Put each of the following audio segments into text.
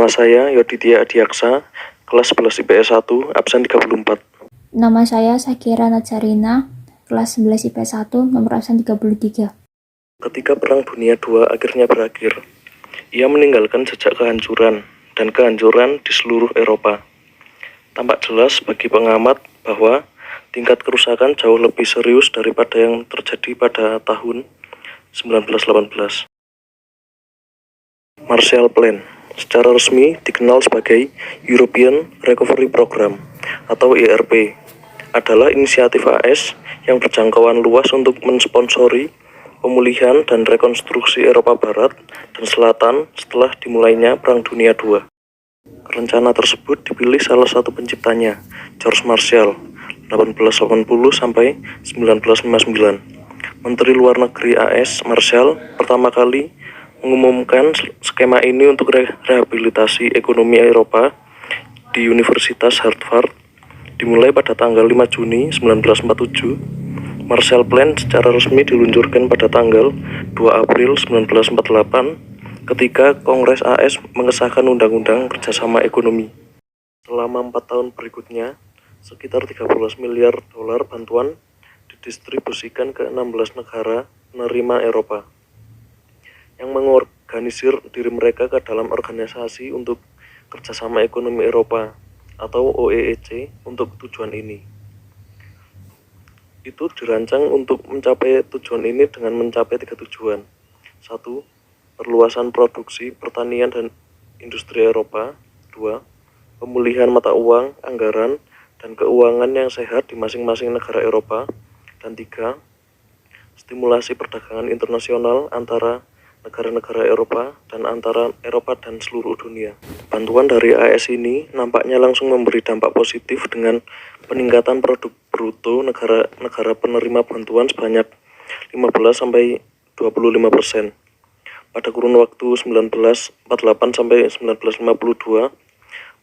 Nama saya Yoditya Adiaksa, kelas 11 IPS 1, absen 34. Nama saya Sakira Natsarina, kelas 11 IPS 1, nomor absen 33. Ketika Perang Dunia II akhirnya berakhir, ia meninggalkan jejak kehancuran dan kehancuran di seluruh Eropa. Tampak jelas bagi pengamat bahwa tingkat kerusakan jauh lebih serius daripada yang terjadi pada tahun 1918. Marshall Plan secara resmi dikenal sebagai European Recovery Program atau ERP, adalah inisiatif AS yang berjangkauan luas untuk mensponsori pemulihan dan rekonstruksi Eropa Barat dan Selatan setelah dimulainya Perang Dunia II. Rencana tersebut dipilih salah satu penciptanya, George Marshall, 1880 sampai 1959. Menteri Luar Negeri AS Marshall pertama kali mengumumkan skema ini untuk rehabilitasi ekonomi Eropa di Universitas Harvard dimulai pada tanggal 5 Juni 1947. Marshall Plan secara resmi diluncurkan pada tanggal 2 April 1948 ketika Kongres AS mengesahkan Undang-Undang Kerjasama Ekonomi. Selama 4 tahun berikutnya, sekitar 13 miliar dolar bantuan didistribusikan ke 16 negara penerima Eropa yang mengorganisir diri mereka ke dalam Organisasi untuk Kerjasama Ekonomi Eropa atau OEEC untuk tujuan ini. Itu dirancang untuk mencapai tujuan ini dengan mencapai 3 tujuan. 1. Perluasan produksi, pertanian, dan industri Eropa. 2. Pemulihan mata uang, anggaran, dan keuangan yang sehat di masing-masing negara Eropa. Dan 3. Stimulasi perdagangan internasional antara negara-negara Eropa dan antara Eropa dan seluruh dunia. Bantuan dari AS ini nampaknya langsung memberi dampak positif dengan peningkatan produk bruto negara-negara penerima bantuan sebanyak 15-25%. Pada kurun waktu 1948 sampai 1952,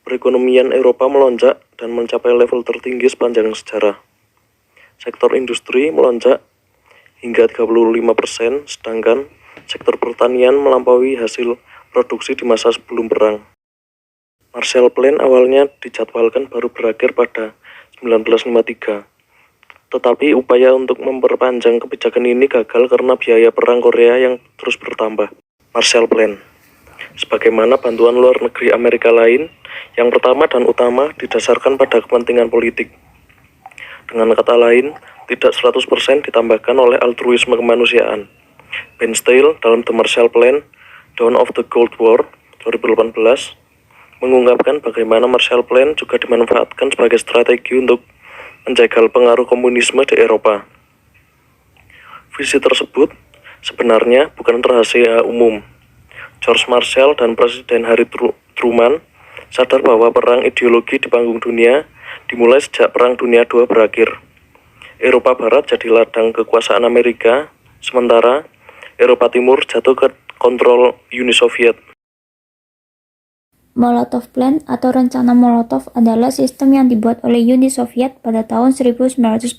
perekonomian Eropa melonjak dan mencapai level tertinggi sepanjang sejarah. Sektor industri melonjak hingga 35%, sedangkan sektor pertanian melampaui hasil produksi di masa sebelum perang. Marshall Plan awalnya dijadwalkan baru berakhir pada 1953. Tetapi upaya untuk memperpanjang kebijakan ini gagal karena biaya perang Korea yang terus bertambah. Marshall Plan, sebagaimana bantuan luar negeri Amerika lain, yang pertama dan utama didasarkan pada kepentingan politik. Dengan kata lain, tidak 100% ditambahkan oleh altruisme kemanusiaan. Ben Steil dalam The Marshall Plan, Dawn of the Cold War 2018 mengungkapkan bagaimana Marshall Plan juga dimanfaatkan sebagai strategi untuk menjegal pengaruh komunisme di Eropa. Visi tersebut sebenarnya bukan rahasia umum. George Marshall dan Presiden Harry Truman sadar bahwa perang ideologi di panggung dunia dimulai sejak Perang Dunia II berakhir. Eropa Barat jadi ladang kekuasaan Amerika, sementara Eropa Timur jatuh ke kontrol Uni Soviet. Molotov Plan atau Rencana Molotov adalah sistem yang dibuat oleh Uni Soviet pada tahun 1947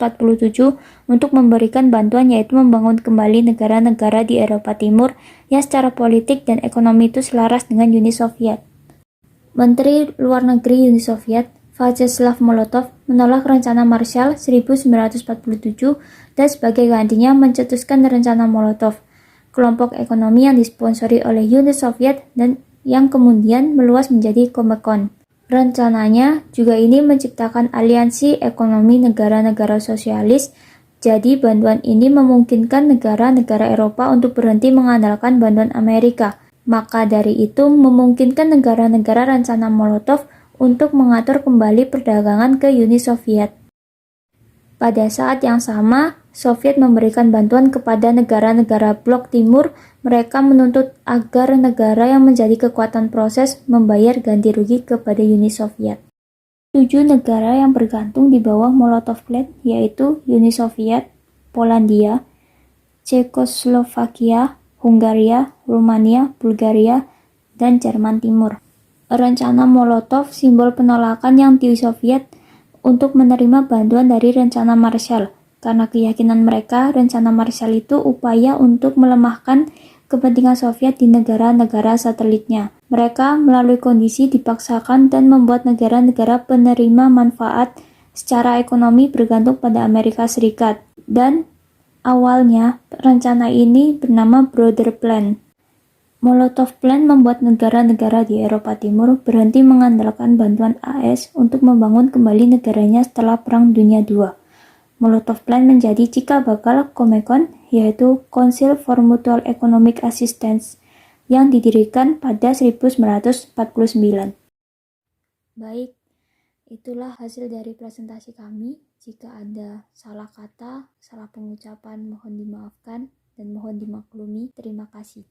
untuk memberikan bantuan, yaitu membangun kembali negara-negara di Eropa Timur yang secara politik dan ekonomi itu selaras dengan Uni Soviet. Menteri Luar Negeri Uni Soviet, Vyacheslav Molotov, menolak Rencana Marshall 1947 dan sebagai gantinya mencetuskan Rencana Molotov, kelompok ekonomi yang disponsori oleh Uni Soviet dan yang kemudian meluas menjadi Comecon. Rencananya juga ini menciptakan aliansi ekonomi negara-negara sosialis, jadi bantuan ini memungkinkan negara-negara Eropa untuk berhenti mengandalkan bantuan Amerika. Maka dari itu memungkinkan negara-negara Rencana Molotov untuk mengatur kembali perdagangan ke Uni Soviet. Pada saat yang sama, Soviet memberikan bantuan kepada negara-negara Blok Timur. Mereka menuntut agar negara yang menjadi kekuatan proses membayar ganti rugi kepada Uni Soviet. 7 negara yang bergantung di bawah Molotov Plan yaitu Uni Soviet, Polandia, Cekoslovakia, Hungaria, Rumania, Bulgaria, dan Jerman Timur. Rencana Molotov simbol penolakan yang di Soviet untuk menerima bantuan dari Rencana Marshall. Karena keyakinan mereka, Rencana Marshall itu upaya untuk melemahkan kepentingan Soviet di negara-negara satelitnya. Mereka melalui kondisi dipaksakan dan membuat negara-negara penerima manfaat secara ekonomi bergantung pada Amerika Serikat. Dan awalnya rencana ini bernama Brother Plan. Molotov Plan membuat negara-negara di Eropa Timur berhenti mengandalkan bantuan AS untuk membangun kembali negaranya setelah Perang Dunia II. Molotov Plan menjadi cikal bakal Comecon, yaitu Council for Mutual Economic Assistance, yang didirikan pada 1949. Baik, itulah hasil dari presentasi kami. Jika ada salah kata, salah pengucapan, mohon dimaafkan dan mohon dimaklumi. Terima kasih.